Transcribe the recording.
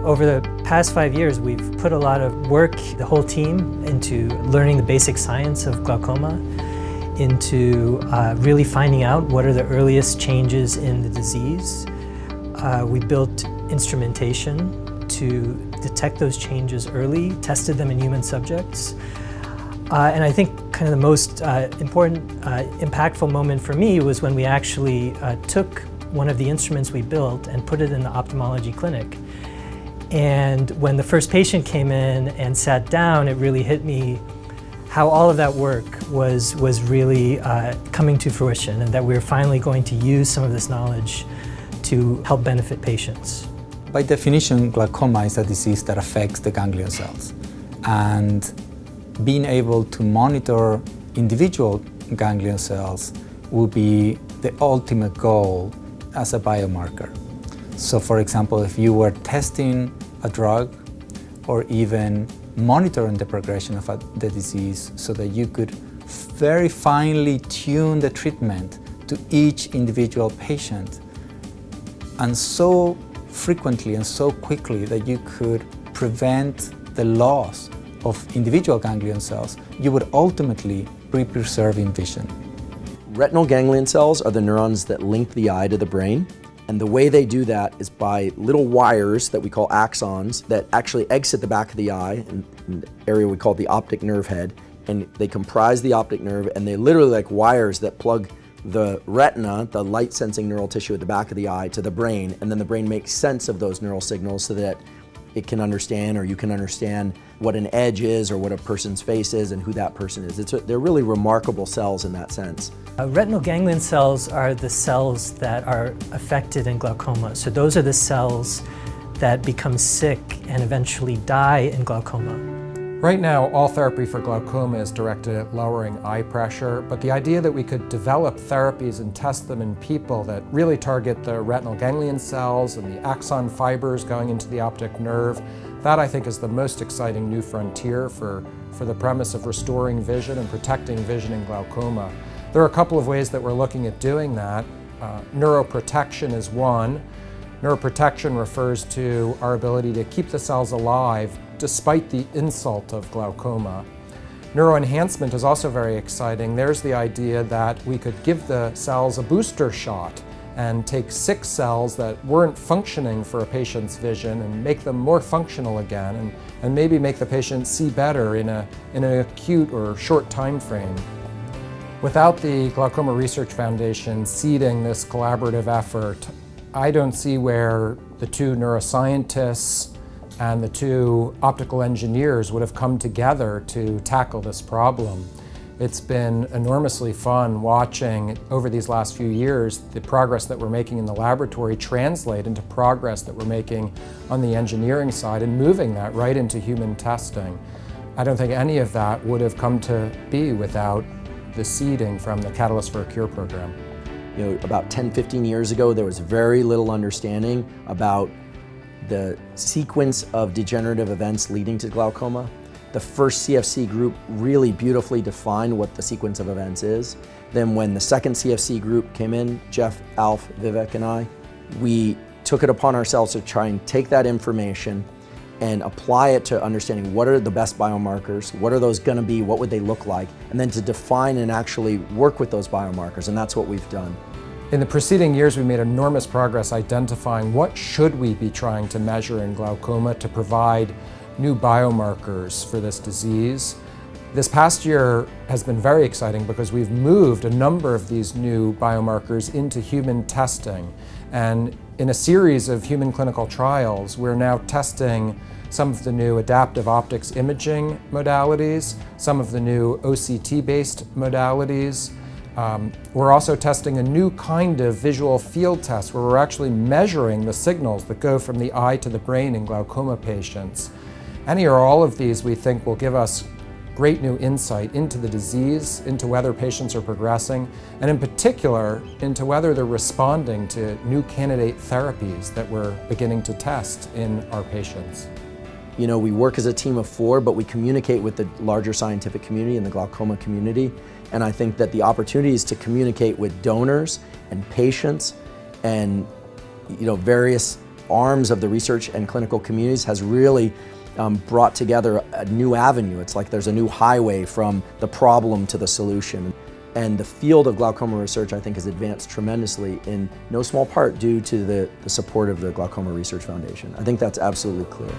Over the past 5 years, we've put a lot of work, the whole team, into learning the basic science of glaucoma, into really finding out what are the earliest changes in the disease. We built instrumentation to detect those changes early, tested them in human subjects. And I think kind of the most important, impactful moment for me was when we actually took one of the instruments we built and put it in the ophthalmology clinic. And when the first patient came in and sat down, it really hit me how all of that work was really coming to fruition, and that we were finally going to use some of this knowledge to help benefit patients. By definition, glaucoma is a disease that affects the ganglion cells. And being able to monitor individual ganglion cells will be the ultimate goal as a biomarker. So for example, if you were testing a drug or even monitoring the progression of the disease so that you could very finely tune the treatment to each individual patient, and so frequently and so quickly that you could prevent the loss of individual ganglion cells, you would ultimately be preserving vision. Retinal ganglion cells are the neurons that link the eye to the brain. And the way they do that is by little wires that we call axons that actually exit the back of the eye in the area we call the optic nerve head. And they comprise the optic nerve, and they literally like wires that plug the retina, the light sensing neural tissue at the back of the eye, to the brain. And then the brain makes sense of those neural signals so that it can understand, or you can understand, what an edge is or what a person's face is and who that person is. They're really remarkable cells in that sense. Retinal ganglion cells are the cells that are affected in glaucoma. So those are the cells that become sick and eventually die in glaucoma. Right now, all therapy for glaucoma is directed at lowering eye pressure, but the idea that we could develop therapies and test them in people that really target the retinal ganglion cells and the axon fibers going into the optic nerve, that I think is the most exciting new frontier for the premise of restoring vision and protecting vision in glaucoma. There are a couple of ways that we're looking at doing that. Neuroprotection is one. Neuroprotection refers to our ability to keep the cells alive despite the insult of glaucoma. Neuroenhancement is also very exciting. There's the idea that we could give the cells a booster shot and take sick cells that weren't functioning for a patient's vision and make them more functional again, and maybe make the patient see better in an acute or short time frame. Without the Glaucoma Research Foundation seeding this collaborative effort, I don't see where the two neuroscientists and the two optical engineers would have come together to tackle this problem. It's been enormously fun watching over these last few years the progress that we're making in the laboratory translate into progress that we're making on the engineering side and moving that right into human testing. I don't think any of that would have come to be without the seeding from the Catalyst for a Cure program. You know, about 10, 15 years ago, there was very little understanding about the sequence of degenerative events leading to glaucoma. The first CFC group really beautifully defined what the sequence of events is. Then when the second CFC group came in, Jeff, Alf, Vivek, and I, we took it upon ourselves to try and take that information and apply it to understanding what are the best biomarkers, what are those gonna be, what would they look like, and then to define and actually work with those biomarkers, and that's what we've done. In the preceding years, we made enormous progress identifying what should we be trying to measure in glaucoma to provide new biomarkers for this disease. This past year has been very exciting because we've moved a number of these new biomarkers into human testing. And in a series of human clinical trials, we're now testing some of the new adaptive optics imaging modalities, some of the new OCT-based modalities. We're also testing a new kind of visual field test where we're actually measuring the signals that go from the eye to the brain in glaucoma patients. Any or all of these, we think, will give us great new insight into the disease, into whether patients are progressing, and in particular, into whether they're responding to new candidate therapies that we're beginning to test in our patients. You know, we work as a team of 4, but we communicate with the larger scientific community and the glaucoma community. And I think that the opportunities to communicate with donors and patients and various arms of the research and clinical communities has really brought together a new avenue. It's like there's a new highway from the problem to the solution. And the field of glaucoma research, I think, has advanced tremendously in no small part due to the support of the Glaucoma Research Foundation. I think that's absolutely clear.